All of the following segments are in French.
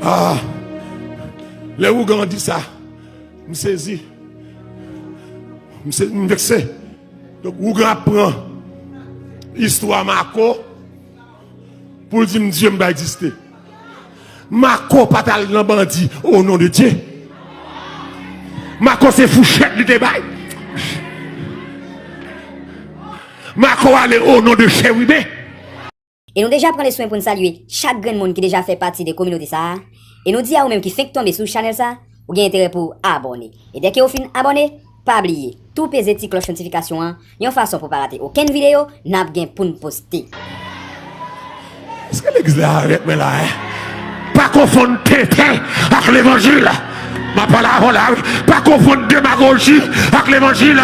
Ah, les Ougandais dit ça. Je me saisis. Je me vexé. Donc, Ougan prend l'histoire Marco pour dire que Dieu va exister. Marco pas dans bandit au nom de Dieu. Marco c'est fouchette du débat. Marco allait au nom de Chérubin. Et nous déjà prenons les soins pour nous saluer chaque grand monde qui déjà fait partie des communautés ça. Et nous disons à vous-même qui fait tomber sur le channel ça, vous avez intérêt pour abonner. Et dès que vous finissez abonner, pas oublier, tout peser petit cloche notification, hein, une façon pour pas rater aucune vidéo, n'a bien pour nous poster. Est-ce que l'église là arrête mais là, hein? Pas confondre tétin avec l'évangile. Ma parole, pas confondre démagogie avec l'évangile.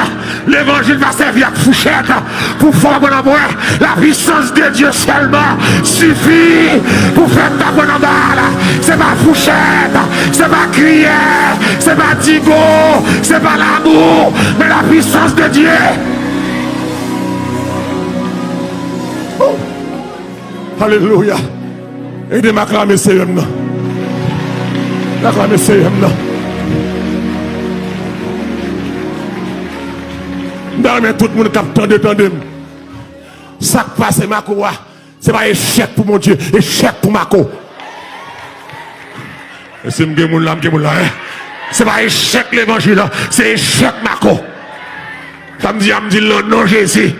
L'évangile va servir à fouchette pour faire bon amour. La puissance de Dieu seulement suffit pour faire ta bonne balle. C'est pas fouchette, c'est pas crier, c'est pas digo, c'est pas l'amour, mais la puissance de Dieu. Oh. Alléluia. Aidez-moi à acclamer ce homme. Acclamer ce homme. Mais tout le monde capte de tandem. Ça qui passe, Marco, c'est pas échec pour mon Dieu, échec pour Marco. C'est c'est pas échec l'évangile, c'est échec Marco. Ça me dit le nom Jésus.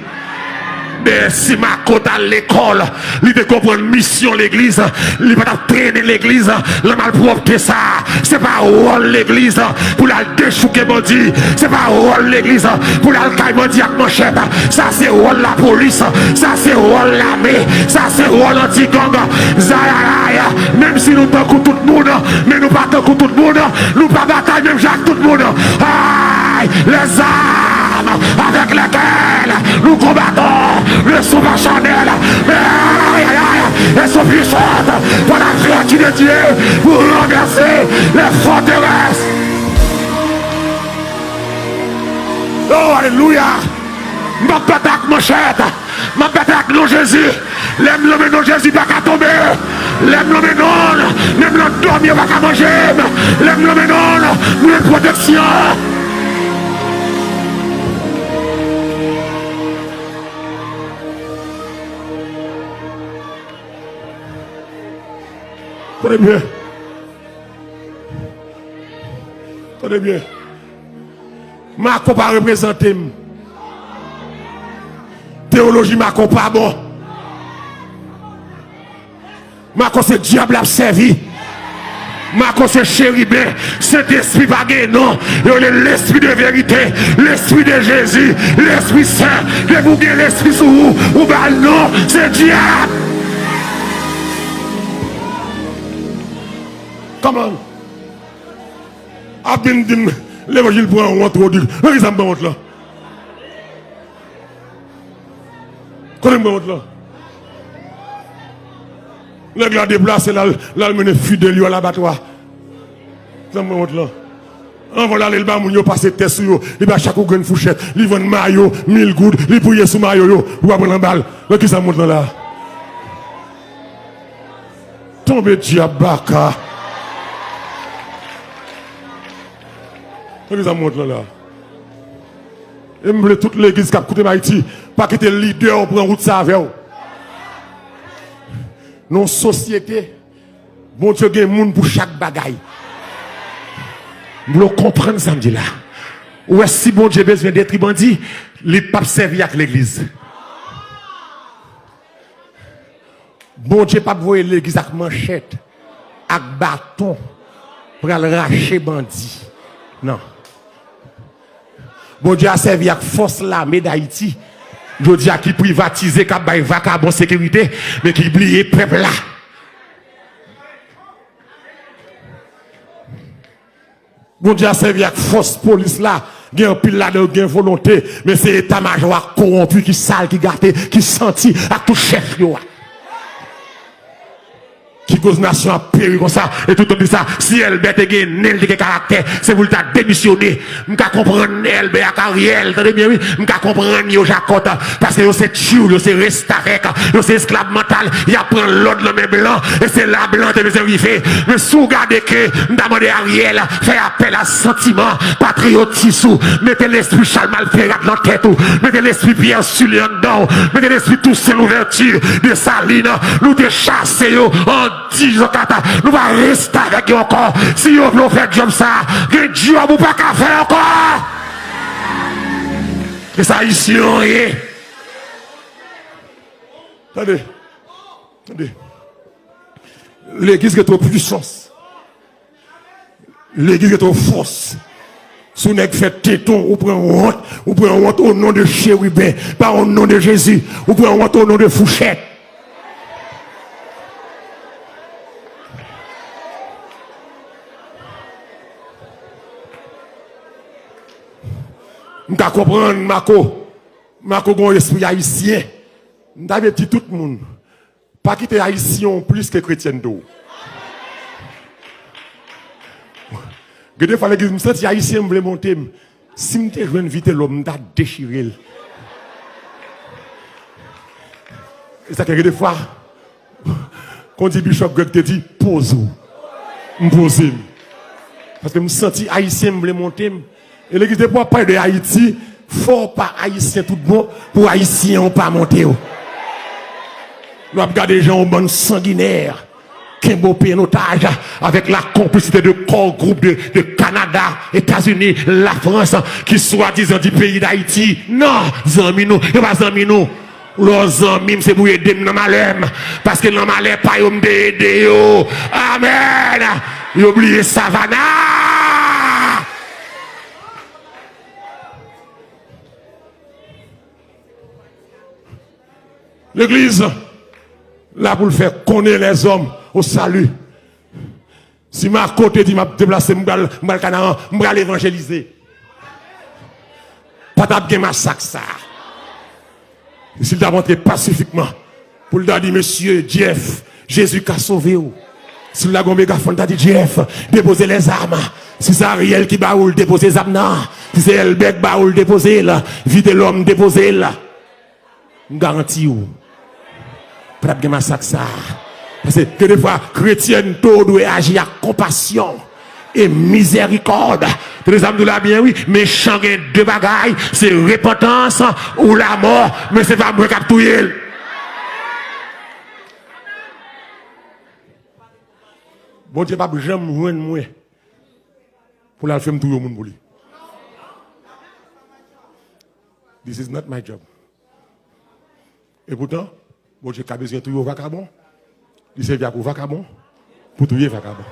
Mais si Marco à l'école, il te comprend mission l'église, il va traîner l'église, la malpropreté ça, c'est pas rôle l'église pour la déchouquer bandit, c'est pas rôle l'église pour la caille bandit avec manchette, ça c'est rôle la police, ça c'est rôle l'armée, ça c'est rôle anti-gang, même si nous t'en tout le monde, mais nous pas tout le monde, nous pas bataille même Jacques tout le monde, aïe, les armes avec lesquelles nous combattons. Le sauvage charnel, elles sont puissantes pour la créature de Dieu, pour renverser les forteresses. Oh, alléluia. Ma bataille manchette, ma bataille non Jésus, l'aime le non Jésus pas qu'à tomber, l'aime le non, l'aime le dormir pas qu'à manger, l'aime le non, nous une protection. Tenez bien. Tenez bien. Marco pas représenté. Théologie Marco pas bon. Marco c'est diable a servi. Marco c'est chérubin. Cet esprit pas non. L'esprit de vérité. L'esprit de Jésus. L'esprit saint. Que vous avez l'esprit sur vous. Ou bah non. C'est diable. Comment? Abindim, l'évangile pour un rentre au Dieu. Qu'est-ce que ça me montre là? Qu'est-ce que me montre là? Le gars déplacé là, le mène fidèle à l'abattoir. Ça me montre là. On va aller le bas, il passe tête sur eux. Il va chaque une fourchette. Il vend maillot, 1000 gouttes. Il pouille sous maillot. Il va prendre un balle. Qu'est-ce que ça me montre là? Tombé diabaka. Qu'est-ce que ça montre là? Et je veux toute l'église qui a coûté Haïti, pas quitter le leader pour prendre route ça avec vous. Nos sociétés, bon Dieu, il y a des gens pour chaque bagaille. Vous comprenez ça, me dit là. Ou est-ce si bon Dieu besoin d'être bandit, il ne peut pas servir avec l'église. Bon Dieu pas voir l'église avec manchette, avec bâton, pour aller racher bandit. Non. Bon Dieu a servi avec force l'armée d'Haïti. Je dis à qui privatisé, qui a vacabon sécurité, mais qui oublie peuple là. Bon Dieu a servi avec force police là. Il y a un pile là de volonté, mais c'est l'état-major corrompu, qui sale, qui gâté, qui senti à tout chef. qui cause nation à périr comme ça, et tout le monde dit ça, si elle bête et nel de caractère, c'est pour t'a démissionné. M'ka comprendre elle bé à Ariel, t'entendez bien oui, m'ka comprendre yo Jacotte parce que c'est chou, yo c'est restarek, yo c'est esclave mental, il a prend l'autre le même blanc et c'est la blanc de mes arrivés. Mais sous garder que demandé Ariel fait appel à sentiment patriotisme, mettez l'esprit Charles Malferrat dans tête ou, mettez l'esprit Pierre Sullivan dedans, mettez l'esprit Toussaint l'ouverture de Saline, nous te chasser yo en 10 ans, nous va rester avec eux encore. Si vous voulez faire job ça, que Dieu vous pas qu'à faire encore. Et ça ici, on est. Attendez. Attendez. L'église est trop puissance. L'église est trop force. Si vous fait téton, vous prenez honte au nom de chérubin, pas au nom de Jésus. Vous prenez honte au nom de Fouchette. Je comprends, Marco, un esprit haïtien. Je dit tout le monde. Pas quitter haïtien plus que chrétien d'eau. Des fois, l'église me sent haïtien me monter. Si je veux vite l'homme, je déchiré. Et ça, des fois, quand dit Bishop Greg te dit, pose-vous. Pose. Parce que je me sens haïtien me monter. Et l'église de pour parler de Haïti, faut pas haïtien tout bon, pour haïtien on pas monter. Nous avons regardé des gens en bande sanguinaire, qui ont payé un otage avec la complicité de corps groupe de Canada, États-Unis, la France, qui soi-disant du pays d'Haïti. Non, zami nous, et pas zami nous. Leurs amis, c'est pour aider dans malheur. Parce que dans malheur, pas yon m'aider yo. Amen. Ils oublié Savannah. L'église, là pour le faire connaître les hommes au salut. Si ma côté dit m'a déplacé, m'a Canaan, m'a l'évangéliser. Pas d'abgé massacre ça. S'il t'a montré pacifiquement, pour le dire, monsieur Jeff, Jésus qui a sauvé vous. Si la gomme mégaphone t'a dit Jeff, déposez les armes. Si c'est Ariel qui baoule, déposez les armes. Si c'est Elbec baoule, déposez là. Vite l'homme, déposez là. Garantie ou. Pas de massacre ça. Parce que des fois, chrétienne, tout doit agir avec compassion et miséricorde. Les âmes de la bien, oui, mais changer deux bagailles, c'est repentance ou la mort, mais c'est pas moi qui touye. Bon Dieu, pas jamais joindre moi pour la faire tout le monde pour lui. This is not my job. Et pourtant, bon Dieu a besoin de tout le vagabond. Il sert pour vagabond, pour tout le vagabond.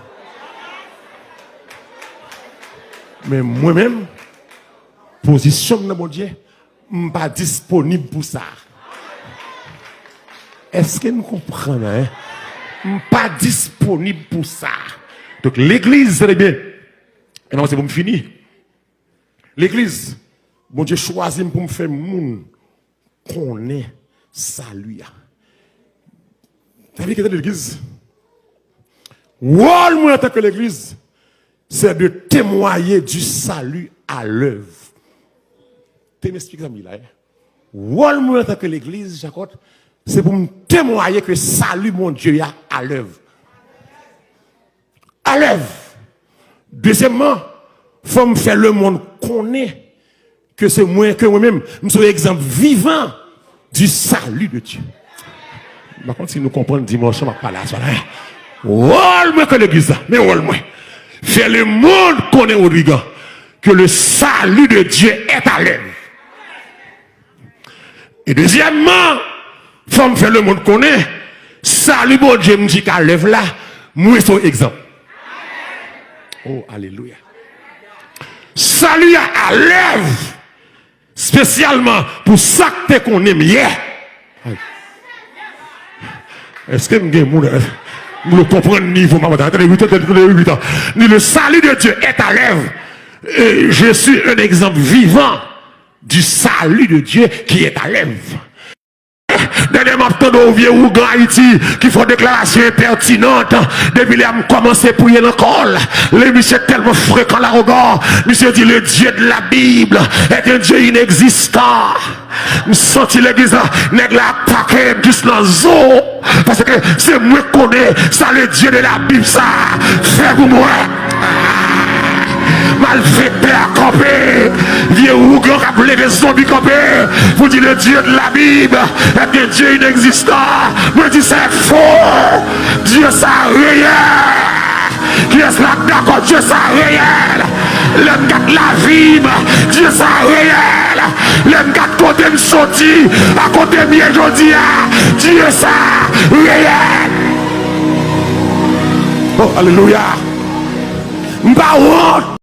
Mais moi-même, position de mon Dieu, je ne suis pas disponible pour ça. Est-ce que nous comprenons? Hein? Je ne suis pas disponible pour ça. Donc l'église, c'est bien. Et non, c'est pour me finir. L'église, mon Dieu choisit pour me faire moun connaît salut. Vous savez que l'église, moi en tant que l'église, c'est de témoigner du salut à l'œuvre. Tu m'expliques ça, là. Moi en tant que l'église, Jacob, c'est pour me témoigner que le salut, mon Dieu, y a à l'œuvre. À l'œuvre. Deuxièmement, il faut me faire le monde connaître que c'est moi, que moi-même, je suis exemple vivant du salut de Dieu. Par contre, si nous comprenons dimanche, on va pas là, moi que l'église, mais moi. Faire le monde connaître Rodrigue que le salut de Dieu est à l'œuvre. Et deuxièmement, il faut me faire le monde connaître, salut bon Dieu me dit qu'à l'œuvre là, moi son exemple. Oh, alléluia. Salut à l'œuvre, spécialement pour ça que qu'on aime hier. Est-ce que vous comprenez le niveau, le salut de Dieu est à l'œuvre. Je suis un exemple vivant du salut de Dieu qui est à l'œuvre. Dernièrement, au vieux Ougan Haïti qui font déclaration impertinente. Depuis là, je commence à prier l'école. Les monsieur tellement fréquent l'arrogant. Monsieur dit le Dieu de la Bible est un Dieu inexistant. Je sens l'église là, nèg la paquet juste dans zoo. Parce que c'est moi qui connais ça, le Dieu de la Bible, ça. Fait pour moi. Mal fait père campé, vieux Ougan qui a levé zombie campé, vous dites le Dieu de la Bible est un Dieu inexistant. Moi dis c'est faux. Dieu ça réel. Qui est là d'accord? Dieu ça réel. L'homme qui la vie, Dieu ça réel. L'homme qui côté me sorti, à côté de aujourd'hui, Dieu ça réel. Oh alléluia. M'pa honte.